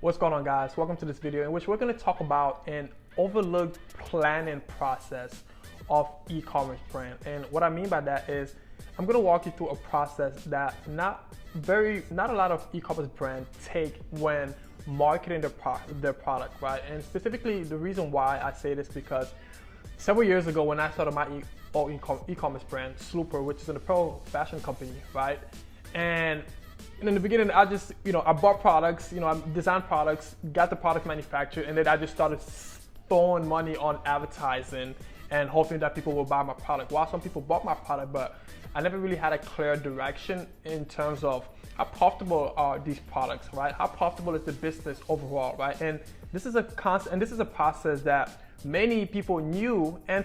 What's going on, guys? Welcome to this video in which we're going to talk about an overlooked planning process of e-commerce brand. And what I mean by that is I'm going to walk you through a process that not a lot of e-commerce brands take when marketing their product, right? And specifically, the reason why I say this because several years ago when I started my e-commerce brand, Slooper, which is an apparel fashion company, right? And in the beginning, I just, I bought products, I designed products, got the product manufactured, and then I just started throwing money on advertising and hoping that people will buy my product. While some people bought my product, but I never really had a clear direction in terms of how profitable are these products, right? How profitable is the business overall, right? And this is a process that many people knew, and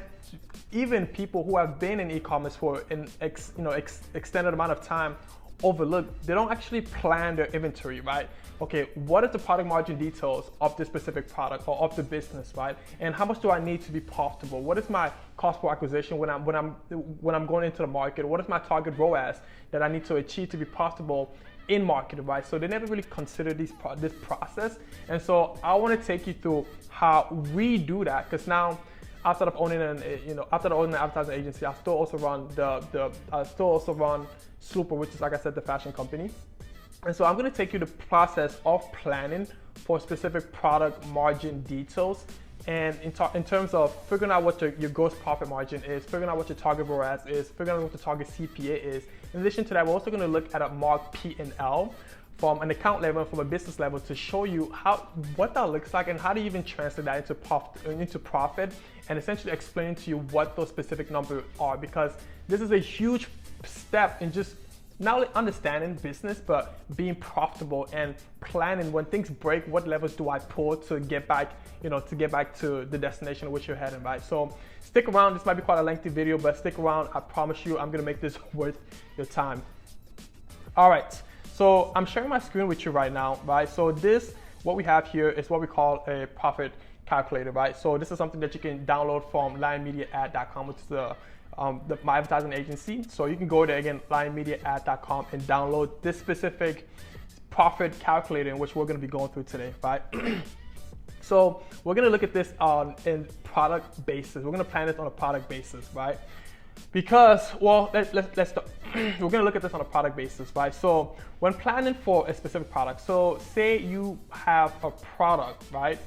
even people who have been in e-commerce for an extended amount of time overlook. They don't actually plan their inventory, right? Okay, what is the product margin details of this specific product or of the business, right? And how much do I need to be profitable? What is my cost per acquisition when I'm going into the market? What is my target ROAS that I need to achieve to be profitable in market, right? So they never really consider this process. And so I want to take you through how we do that, because now outside of owning an advertising agency, I still also run Slooper, which is, like I said, the fashion company. And so I'm going to take you the process of planning for specific product margin details, and in terms of figuring out what your gross profit margin is, figuring out what your target ROAS is, figuring out what the target CPA is. In addition to that, we're also going to look at a marked P&L from an account level and from a business level to show you what that looks like and how to even translate that into profit, and essentially explain to you what those specific numbers are, because this is a huge step in just not only understanding business but being profitable and planning when things break. What levers do I pull to get back to the destination in which you're heading, right? So stick around. This might be quite a lengthy video, but stick around. I promise you I'm gonna make this worth your time. All right, so I'm sharing my screen with you right now, right? So what we have here is what we call a profit calculator, right? So this is something that you can download from lionmediaad.com, which is my advertising agency. So you can go there again, lionmediaad.com, and download this specific profit calculator in which we're going to be going through today, right? So we're going to look at this in product basis. We're going to plan this on a product basis, right? Because, well, let's start. We're going to look at this on a product basis, right? So when planning for a specific product, so say you have a product, right?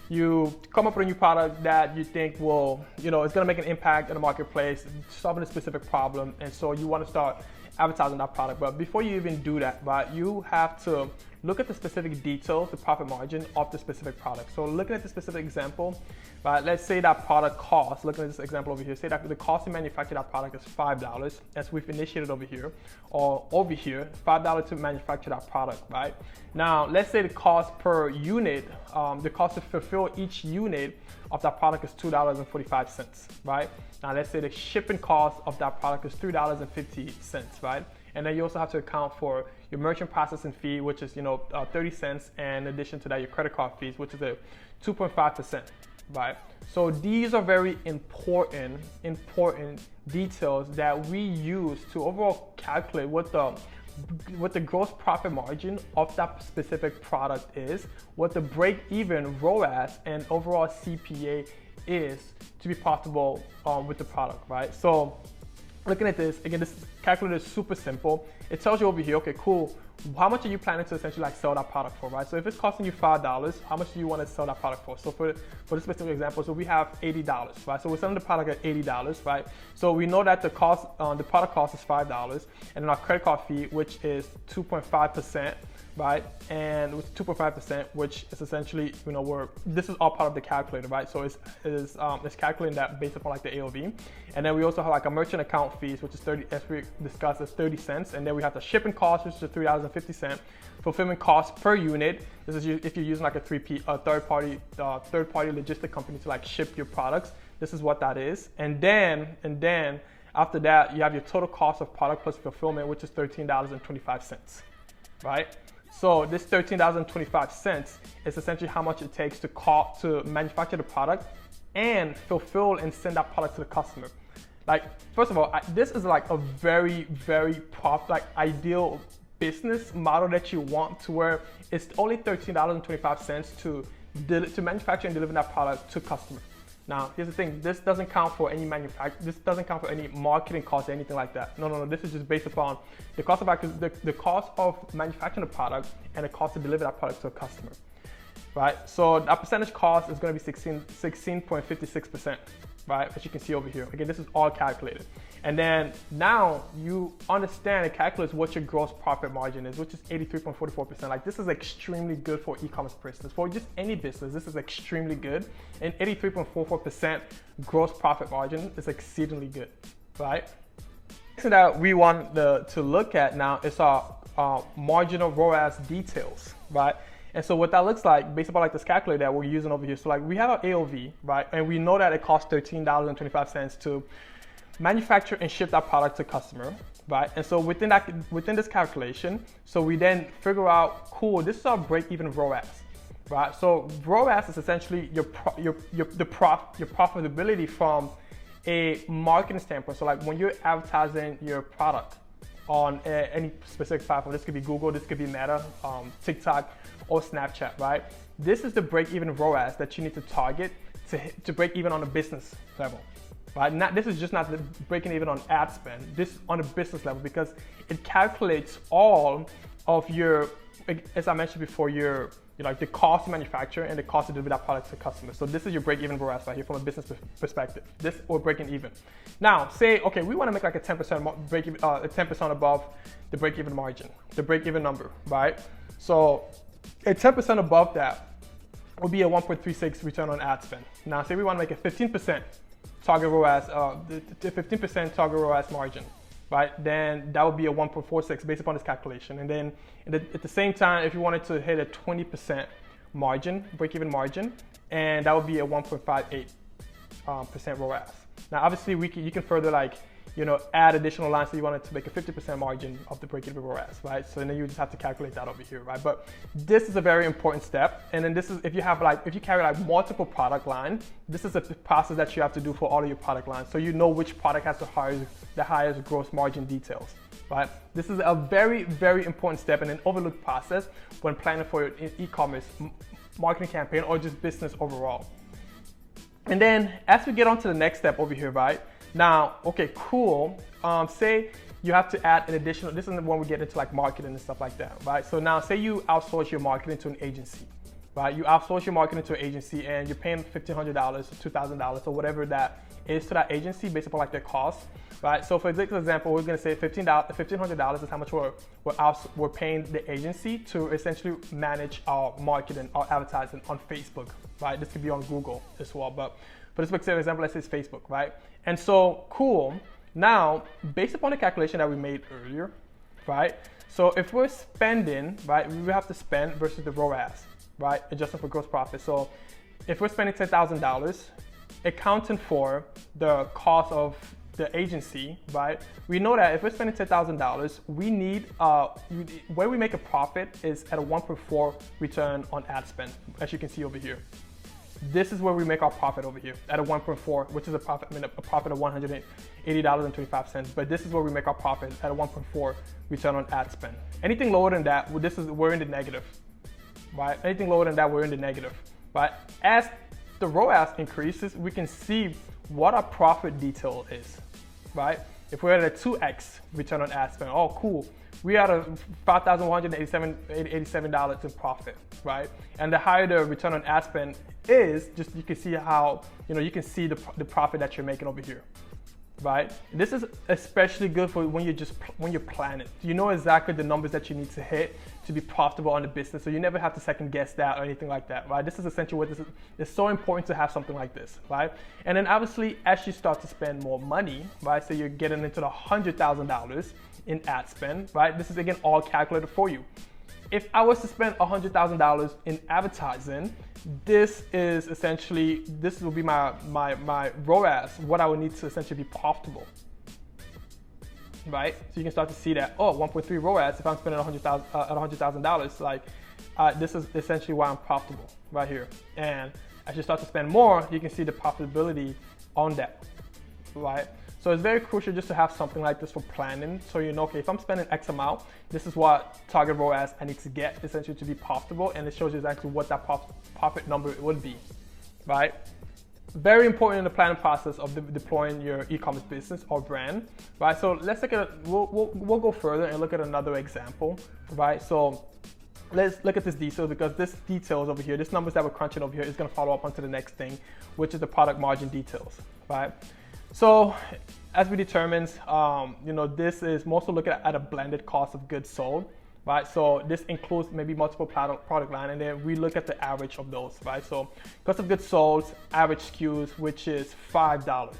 You come up with a new product that you think will, it's going to make an impact in the marketplace, solving a specific problem, and so you want to start advertising that product. But before you even do that, right, you have to look at the specific details, the profit margin of the specific product. So looking at the specific example, right, let's say that product cost, looking at this example over here, say that the cost to manufacture that product is $5, as we've initiated over here, or over here, $5 to manufacture that product, right? Now, let's say the cost per unit, the cost to fulfill each unit of that product is $2.45, right? Now, let's say the shipping cost of that product is $3.50, right? And then you also have to account for your merchant processing fee, which is 30 cents, and in addition to that, your credit card fees, which is a 2.5%, right? So these are very important details that we use to overall calculate what the gross profit margin of that specific product is, what the break-even ROAS and overall CPA is to be profitable with the product, right? So looking at this, again, this calculator is super simple. It tells you over here, okay, cool, how much are you planning to essentially sell that product for, right? So if it's costing you $5, how much do you want to sell that product for? So for this specific example, so we have $80, right? So we're selling the product at $80, right? So we know that the product cost is $5, and then our credit card fee, which is 2.5%, right? And with 2.5%, which is essentially, this is all part of the calculator, right? So it's calculating that based upon the AOV. And then we also have a merchant account fees, which is 30, as we discussed, is 30 cents. And then we have the shipping cost, which is $3.50. Fulfillment cost per unit. This is if you're using a third party logistic company to ship your products. This is what that is. And then after that, you have your total cost of product plus fulfillment, which is $13.25, right? So this $13.25 is essentially how much it takes to manufacture the product and fulfill and send that product to the customer. First of all, this is a very, very ideal business model that you want, to where it's only $13.25 to manufacture and deliver that product to customer. Now, here's the thing, this doesn't count for any marketing costs or anything like that. No, this is just based upon the cost of manufacturing the product and the cost to deliver that product to a customer, right? So that percentage cost is gonna be 16.56%, right? As you can see over here. Again, this is all calculated. And then now you understand and calculate what your gross profit margin is, which is 83.44%. Like, this is extremely good for e-commerce business. For just any business, this is extremely good. And 83.44% gross profit margin is exceedingly good, right? Next thing that we want to look at now is our marginal ROAS details, right? And so what that looks like, based upon like this calculator that we're using over here. So like we have our AOV, right? And we know that it costs $13.25 to manufacture and ship that product to customer, right? And so within this calculation, so we then figure out, cool, this is our break-even ROAS, right? So ROAS is essentially your profitability from a marketing standpoint. So like when you're advertising your product on any specific platform, this could be Google, this could be Meta, TikTok, or Snapchat, right? This is the break-even ROAS that you need to target to break even on a business level. Right? This is just not breaking even on ad spend, this on a business level, because it calculates all of your, as I mentioned before, like the cost to manufacture and the cost to deliver that product to customers. So this is your break-even ROAS right here from a business perspective. This or breaking even. Now, say, okay, we want to make like a 10% break-even, 10% above the break-even margin, the break-even number, right? So a 10% above that would be a 1.36 return on ad spend. Now, say we want to make a 15% target ROAS, the 15% target ROAS margin, right? Then that would be a 1.46 based upon this calculation. And then at the same time, if you wanted to hit a 20% margin, break-even margin, and that would be a 1.58% percent ROAS. Now, obviously, you can further add additional lines. So you wanted to make a 50% margin of the break-even ROAS, right? So then you just have to calculate that over here, right? But this is a very important step. And then this is, if you carry multiple product lines, this is a process that you have to do for all of your product lines. So you know which product has the highest gross margin details, right? This is a very, very important step and an overlooked process when planning for your e-commerce marketing campaign or just business overall. And then as we get on to the next step over here, right? Now, okay, cool. Say you have to add an additional, this is when we get into like marketing and stuff like that, right? So now say you outsource your marketing to an agency, right? You outsource your marketing to an agency and you're paying $1,500 or $2,000 or whatever that is to that agency based upon like their cost, right? So for example, we're gonna say $1,500 is how much we're paying the agency to essentially manage our marketing, our advertising on Facebook, right? This could be on Google as well, but for this specific example, let's say it's Facebook, right? And so, cool. Now, based upon the calculation that we made earlier, right? So if we're spending, right, we have to spend versus the ROAS, right? Adjusting for gross profit. So if we're spending $10,000, accounting for the cost of the agency, right? We know that if we're spending $10,000, we need, where we make a profit is at a 1.4 return on ad spend, as you can see over here. This is where we make our profit over here at a 1.4, which is a profit of $180.25. But this is where we make our profit at a 1.4 return on ad spend. Anything lower than that, we're in the negative, right? Anything lower than that, we're in the negative, right? As the ROAS increases, we can see what our profit detail is, right? If we're at a 2x return on ad spend, oh, cool. We are at $5,187 in profit, right? And the higher the return on ad spend is, just you can see how, you can see the profit that you're making over here, right? This is especially good for when you're planning. You know exactly the numbers that you need to hit to be profitable on the business, so you never have to second guess that or anything like that, right? This is essentially what this is. It's so important to have something like this, right? And then obviously, as you start to spend more money, right? So you're getting into the $100,000 in ad spend, right? This is again all calculated for you. If I was to spend $100,000 in advertising, this will be my ROAS, what I would need to essentially be profitable, right? So you can start to see that, 1.3 ROAS, if I'm spending $100,000, like this is essentially why I'm profitable right here. And as you start to spend more, you can see the profitability on that, right? So it's very crucial just to have something like this for planning. So you know, okay, if I'm spending X amount, this is what target ROAS I need to get essentially to be profitable. And it shows you exactly what that profit number would be, right? Very important in the planning process of deploying your e-commerce business or brand, right? So let's look at, we'll go further and look at another example, right? So let's look at this detail, because this details over here, this numbers that we're crunching over here is going to follow up onto the next thing, which is the product margin details, right? So as we determined, you know, this is mostly looking at a blended cost of goods sold, right? So this includes maybe multiple product line, and then we look at the average of those, right? So cost of goods sold, average SKUs, which is $5,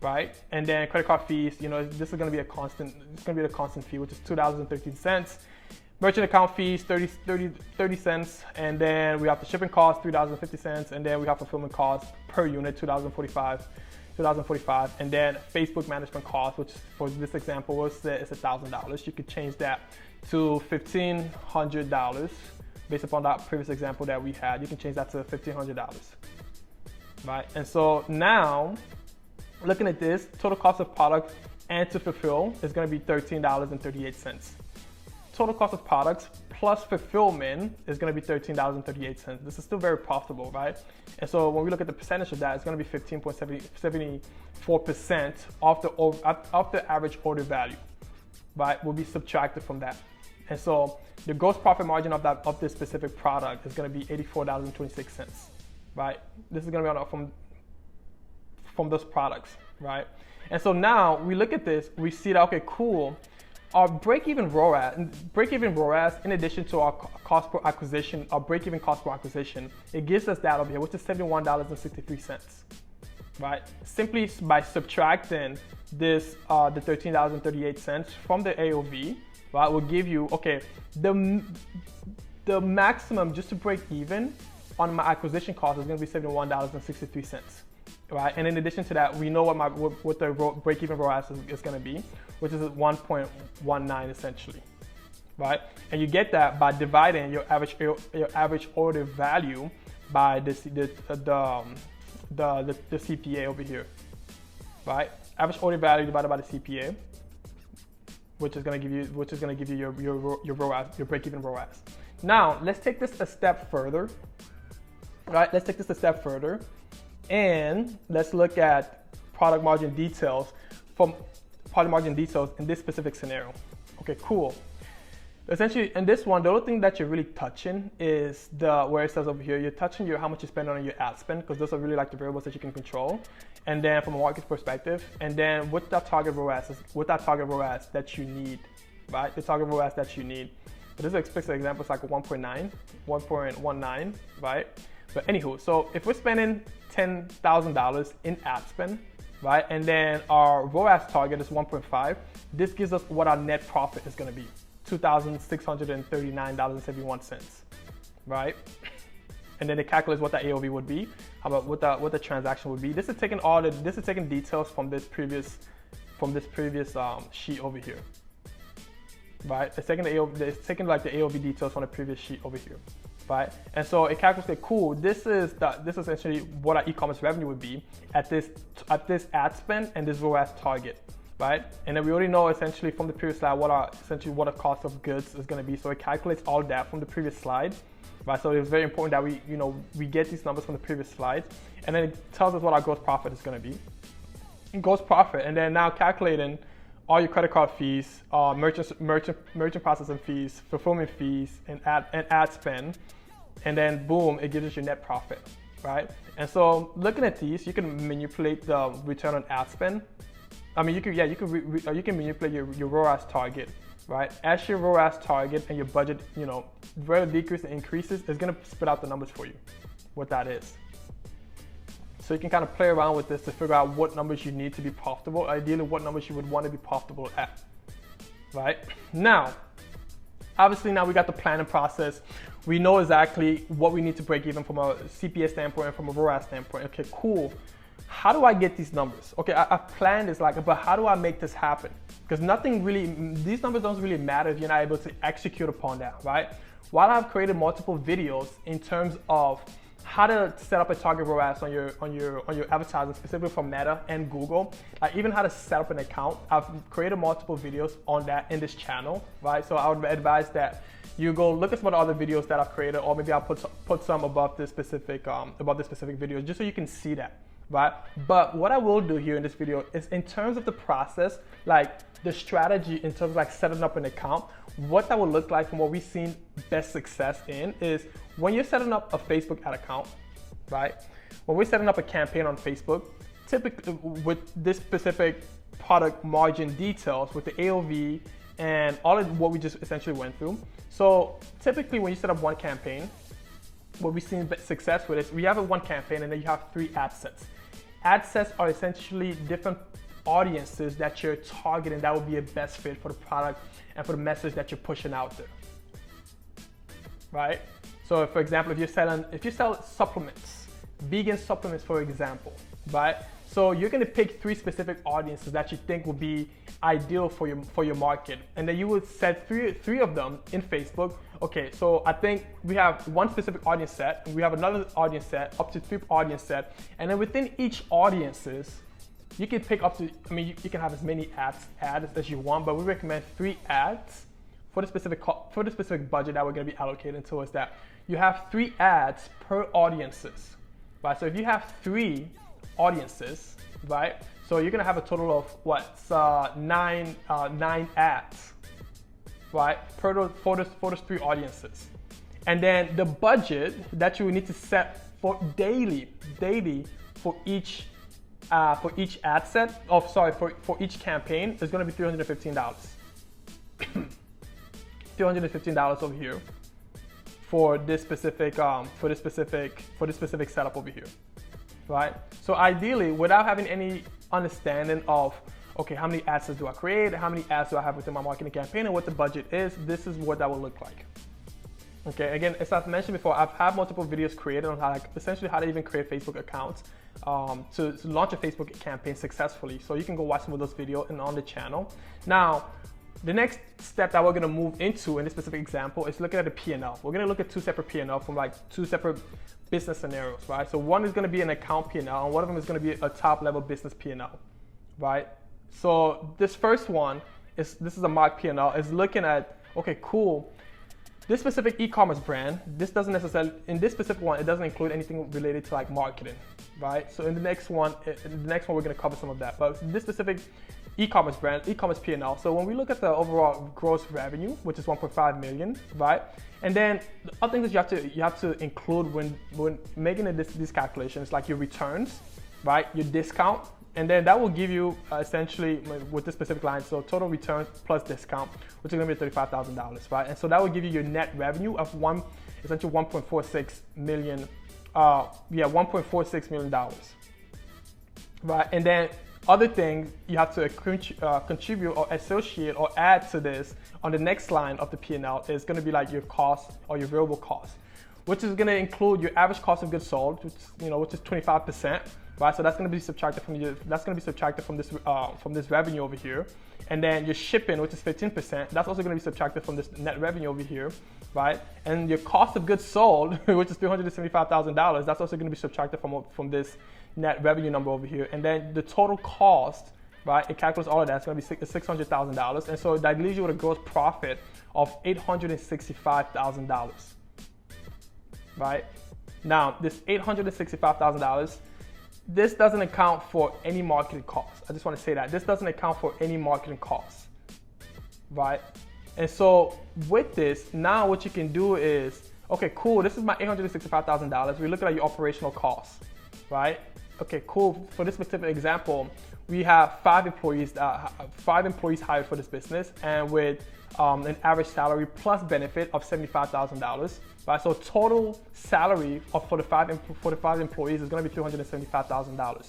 right? And then credit card fees, you know, this is going to be a constant, it's going to be the constant fee, which is $2.13. Merchant account fees, 30 cents, and then we have the shipping cost, $3.50, and then we have fulfillment cost per unit, $2.45, and then Facebook management cost, which for this example was is $1,000. You could change that to $1,500 based upon that previous example that we had. You can change that to $1,500, right? And so now, looking at this, total cost of product and to fulfill is going to be $13.38. Total cost of products plus fulfillment is going to be $13.38. This is still very profitable, right? And so when we look at the percentage of that, it's going to be 15.74% of the average order value, right? Will be subtracted from that. And so the gross profit margin of this specific product is going to be $84.26, right? This is going to be from those products, right? And so now we look at this, we see that, okay, cool. Our break-even ROAS, in addition to our cost per acquisition, our break-even cost per acquisition, it gives us that over here, which is $71.63, right? Simply by subtracting this, the $13.38 from the AOV, right, will give you, okay, the maximum just to break even on my acquisition cost is going to be $71.63. Right, and in addition to that, we know what the break-even ROAS is going to be, which is 1.19 essentially, right? And you get that by dividing your average order value by the CPA over here, right? Average order value divided by the CPA, which is going to give you your ROAS, your break-even ROAS. Now let's take this a step further, right? Let's take this a step further. And let's look at product margin details in this specific scenario. Okay, cool. Essentially, in this one, the only thing that you're really touching is where it says over here, you're touching how much you spend on your ad spend, because those are really like the variables that you can control. And then from a market perspective, and then with that target ROAS that you need, right? The target ROAS that you need. So this is an explicit example, it's like a 1.19, right? But anywho, so if we're spending $10,000 in ad spend, right, and then our ROAS target is 1.5, this gives us what our net profit is going to be, $2,639.71, right? And then it calculates what the AOV would be, about what the transaction would be. This is taking details from this previous sheet over here, right? It's taking like the AOV details from the previous sheet over here. Right? And so it calculates, cool, this is essentially what our e-commerce revenue would be at this ad spend and this ROAS target, right? And then we already know essentially from the previous slide what our cost of goods is going to be. So it calculates all that from the previous slide, right? So it's very important that we get these numbers from the previous slide, and then it tells us what our gross profit is going to be. Gross profit, and then now calculating all your credit card fees, merchant processing fees, fulfillment fees, and ad spend. And then boom, it gives us your net profit, right? And so looking at these, you can manipulate the return on ad spend. I mean, you can manipulate your ROAS target, right? As your ROAS target and your budget, whether it decreases and increases, it's gonna spit out the numbers for you, what that is. So you can kind of play around with this to figure out what numbers you need to be profitable, ideally what numbers you would want to be profitable at, right? Now, obviously now we got the planning process. We know exactly what we need to break even from a CPA standpoint and from a ROAS standpoint. Okay, cool. How do I get these numbers? Okay, I've planned this, but how do I make this happen? Because these numbers don't really matter if you're not able to execute upon that, right? While I've created multiple videos in terms of how to set up a target ROAS on your advertising, specifically for Meta and Google. Even how to set up an account. I've created multiple videos on that in this channel, right? So I would advise that you go look at some of the other videos that I've created, or maybe I'll put some above this specific video, just so you can see that, right? But what I will do here in this video is, in terms of the process, like the strategy in terms of like setting up an account, what that would look like from what we've seen best success in is when you're setting up a Facebook ad account, right? When we're setting up a campaign on Facebook, typically with this specific product margin details, with the AOV and all of what we just essentially went through. So typically when you set up one campaign, what we've seen success with is we have a one campaign and then you have 3 ad sets. Ad sets are essentially different audiences that you're targeting that would be a best fit for the product and for the message that you're pushing out there, right? So for example, if you sell supplements, vegan supplements, for example, right? So you're gonna pick 3 specific audiences that you think will be ideal for your market, and then you would set three of them in Facebook. Okay, so I think we have one specific audience set, and we have another audience set, up to 3 audience set, and then within each audiences, you can pick up to, you can have as many ads as you want, but we recommend 3 ads for the specific budget that we're gonna be allocating towards that. You have 3 ads per audiences, right? So if you have 3 audiences, right? So you're gonna have a total of what? 9 ads, right? For those 3 audiences. And then the budget that you need to set for daily for each ad set, for each campaign is gonna be $315. $315 over here for this specific setup over here, right? So ideally, without having any understanding of, okay, how many ads do I create, how many ads do I have within my marketing campaign, and what the budget is, this is what that will look like. Okay, again, as I've mentioned before, I've had multiple videos created on essentially how to even create Facebook accounts to launch a Facebook campaign successfully. So you can go watch some of those videos and on the channel. Now, the next step that we're gonna move into in this specific example is looking at the P&L. We're gonna look at 2 separate P&L from like 2 separate business scenarios, right? So one is gonna be an account P&L, and one of them is gonna be a top level business P&L, right? So this first one this is a mock P&L, is looking at, okay, cool. This specific e-commerce brand, this doesn't necessarily, in this specific one, it doesn't include anything related to like marketing, right? So in the next one we're gonna cover some of that. But this specific e-commerce brand, e-commerce P&L. So when we look at the overall gross revenue, which is 1.5 million, right? And then the other things that you have to include when making these calculations, like your returns, right? Your discount, and then that will give you essentially with this specific line, so total returns plus discount, which is gonna be $35,000, right? And so that will give you your net revenue of essentially $1.46 million, $1.46 million, right? And then other things you have to contribute or associate or add to this on the next line of the P&L is going to be like your cost or your variable cost, which is going to include your average cost of goods sold, which is 25%, right? So that's going to be subtracted from this revenue over here, and then your shipping, which is 15%, that's also going to be subtracted from this net revenue over here, right? And your cost of goods sold, which is $375,000, that's also going to be subtracted from this net revenue number over here. And then the total cost, right, it calculates all of that, it's going to be $600,000, and so that leaves you with a gross profit of $865,000, right? Now, this $865,000, this doesn't account for any marketing costs. I just want to say that this doesn't account for any marketing costs, right? And so with this, now what you can do is, okay, cool, this is my $865,000. We're looking at your operational costs, right? Okay, cool. For this specific example, we have 5 employees hired for this business, and with an average salary plus benefit of $75,000. Right, so total salary for the five employees is going to be $375,000.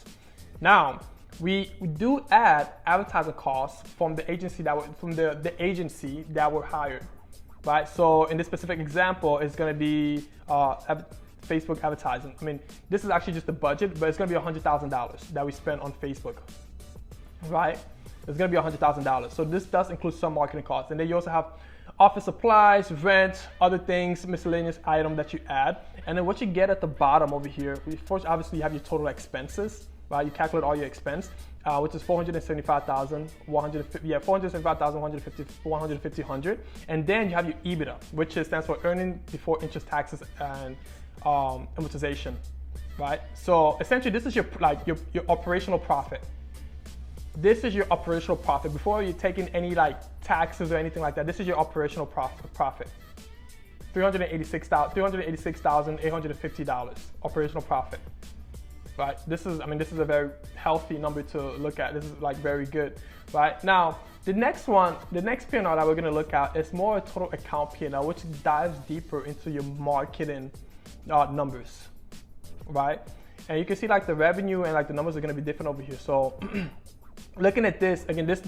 Now, we do add advertising costs from the agency the agency that were hired. Right, so in this specific example, it's going to be Facebook advertising. I mean, this is actually just the budget, but it's going to be $100,000 that we spent on Facebook. Right, it's going to be $100,000. So this does include some marketing costs, and then you also have office supplies, rent, other things, miscellaneous item that you add. And then what you get at the bottom over here, first obviously you have your total expenses, right? You calculate all your expense, which is 475,150, and then you have your EBITDA, which stands for earning before interest, taxes, and amortization, right? So essentially, this is your operational profit. This is your operational profit before you're taking any like taxes or anything like that. This is your operational profit. $386,850 operational profit. Right? This is a very healthy number to look at. This is like very good, right? Now, the next P&L that we're gonna look at is more a total account P&L, which dives deeper into your marketing numbers, right? And you can see like the revenue and like the numbers are gonna be different over here. So looking at this, again, this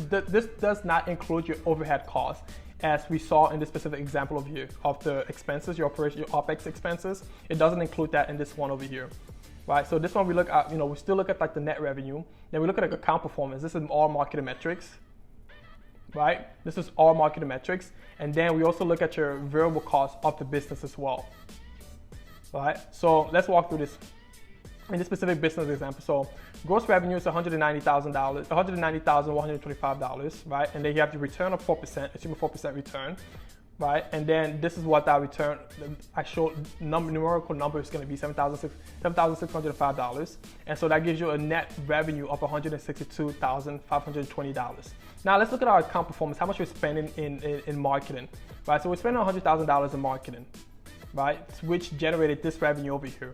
does not include your overhead costs, as we saw in this specific example over here of the expenses, your OpEx expenses. It doesn't include that in this one over here. Right, so this one we look at, we still look at like the net revenue. Then we look at like account performance. This is all marketing metrics, right? This is all marketing metrics. And then we also look at your variable costs of the business as well, right? So let's walk through this in this specific business example. So gross revenue is $190,125, right? And then you have the return of 4%, assume a 4% return. Right, and then this is what that return, the actual numerical number is going to be $7,605, and so that gives you a net revenue of $162,520. Now let's look at our account performance. How much we're spending in marketing, right? So we're spending $100,000 in marketing, right? Which generated this revenue over here.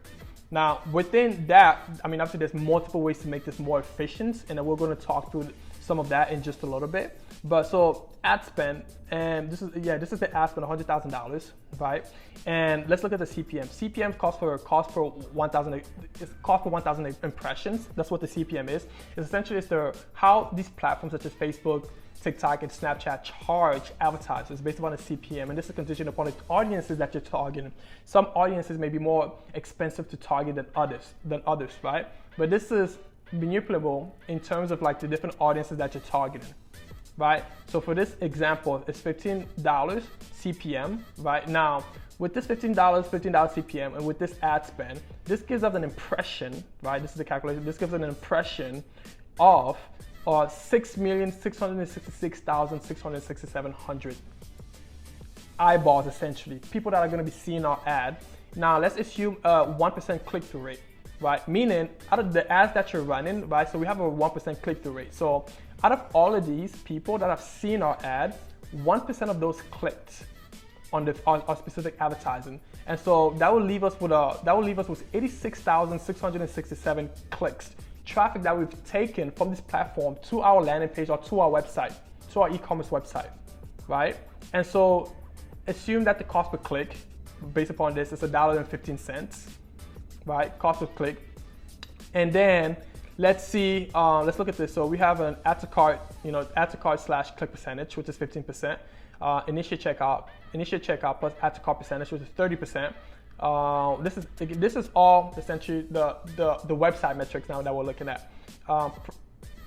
Now within that, obviously there's multiple ways to make this more efficient, and then we're going to talk through some of that in just a little bit. But so ad spend, and this is the ad spend, $100,000, right? And let's look at the CPM. CPM cost per 1,000 impressions. That's what the CPM is. It's essentially how these platforms such as Facebook, TikTok, and Snapchat charge advertisers based upon the CPM, and this is contingent upon the audiences that you're targeting. Some audiences may be more expensive to target than others, right? But this is manipulable in terms of like the different audiences that you're targeting, right? So for this example, it's $15 CPM, right? Now, with this $15 CPM and with this ad spend, this gives us an impression, right? This is the calculation. This gives us an impression of 6,666,667 eyeballs, essentially, people that are going to be seeing our ad. Now, let's assume a 1% click-through rate, right? Meaning, out of the ads that you're running, right? So we have a 1% click-through rate. So out of all of these people that have seen our ad, 1% of those clicked on our specific advertising, and so that will leave us with 86,667 clicks, traffic that we've taken from this platform to our landing page or to our website, to our e-commerce website, right? And so assume that the cost per click, based upon this, is $1.15, right? Cost per click. And then let's see, let's look at this. So we have an add to cart, add to cart / click percentage, which is 15%. Initiate checkout plus add to cart percentage, which is 30%. This is all essentially the website metrics now that we're looking at.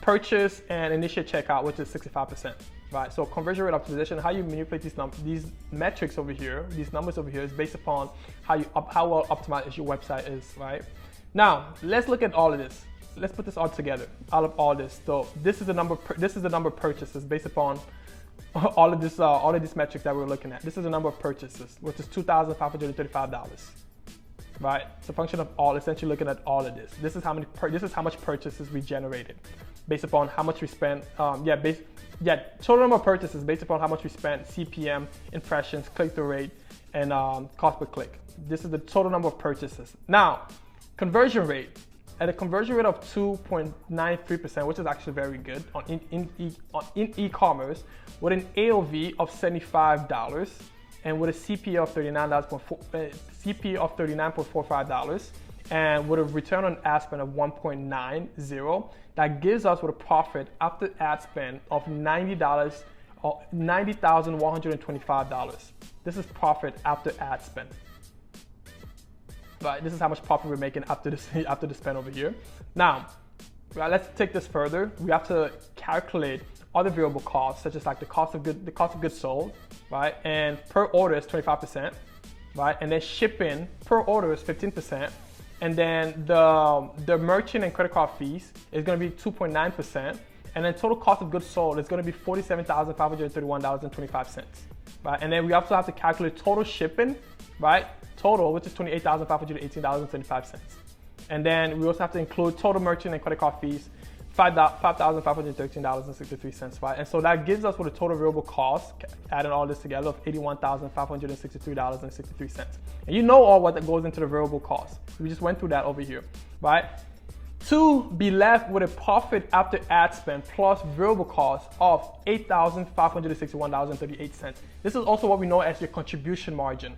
Purchase and initiate checkout, which is 65%, right? So conversion rate optimization, how you manipulate these metrics over here, these numbers over here, is based upon how well optimized your website is, right? Now let's look at all of this. Let's put this all together. Out of all this, so this is the number of purchases based upon all of these metrics that we're looking at. This is the number of purchases, which is $2,535, right? It's a function of essentially looking at all of this. This is how much purchases we generated based upon how much we spent. Total number of purchases based upon how much we spent, CPM, impressions, click-through rate, and cost per click. This is the total number of purchases. Now, conversion rate. At a conversion rate of 2.93%, which is actually very good in e-commerce, with an AOV of $75 and with a CPA of $39.45, and with a return on ad spend of 1.90, that gives us with a profit after ad spend of $90,125. This is profit after ad spend. Right, this is how much profit we're making after the spend over here. Now, let's take this further. We have to calculate other variable costs, such as like the cost of goods sold, right? And per order is 25%, right? And then shipping per order is 15%. And then the merchant and credit card fees is going to be 2.9%. And then total cost of goods sold is going to be $47,531.25, right? And then we also have to calculate total shipping, right? Total, which is $28,518.35. And then we also have to include total merchant and credit card fees, $5,513.63, right? And so that gives us what a total variable cost, adding all this together, of $81,563.63. And you know all what that goes into the variable cost. We just went through that over here, right? To be left with a profit after ad spend plus variable cost of $8,561.38. This is also what we know as your contribution margin,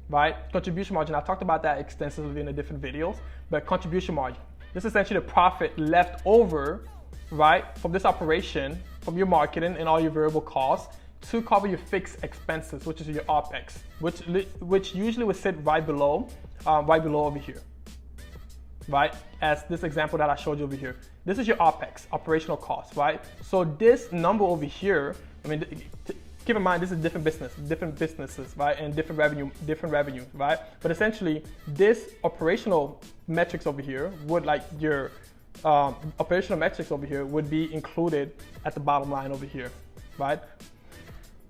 right? Contribution margin, I talked about that extensively in the different videos, but contribution margin. This is essentially the profit left over, right, from this operation, from your marketing and all your variable costs to cover your fixed expenses, which is your OPEX, which usually would sit right below over here, right? As this example that I showed you over here. This is your OPEX, operational costs, right? So this number over here, I mean, keep in mind, this is different businesses, right? And different revenue, right? But essentially, this operational metrics over here would, like your operational metrics over here, would be included at the bottom line over here, right?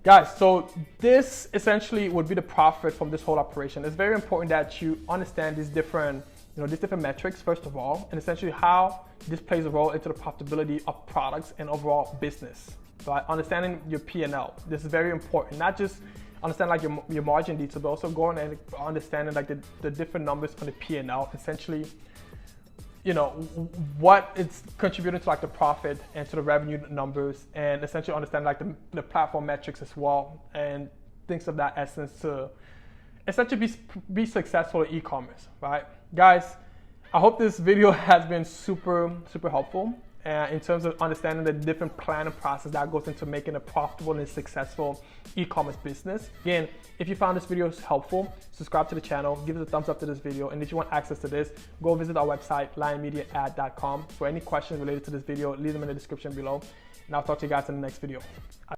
Guys, so this essentially would be the profit from this whole operation. It's very important that you understand these different metrics, first of all, and essentially how this plays a role into the profitability of products and overall business. Right? Understanding your P&L. This is very important. Not just understand like your margin detail, but also going and understanding like the different numbers on the P&L. Essentially, what it's contributing to like the profit and to the revenue numbers, and essentially understand like the platform metrics as well, and things of that essence to essentially be successful in e-commerce, right? Guys, I hope this video has been super helpful in terms of understanding the different planning process that goes into making a profitable and successful e-commerce business. Again, if you found this video helpful, subscribe to the channel, give us a thumbs up to this video, and if you want access to this, go visit our website, lionmediaad.com. For any questions related to this video, leave them in the description below, and I'll talk to you guys in the next video.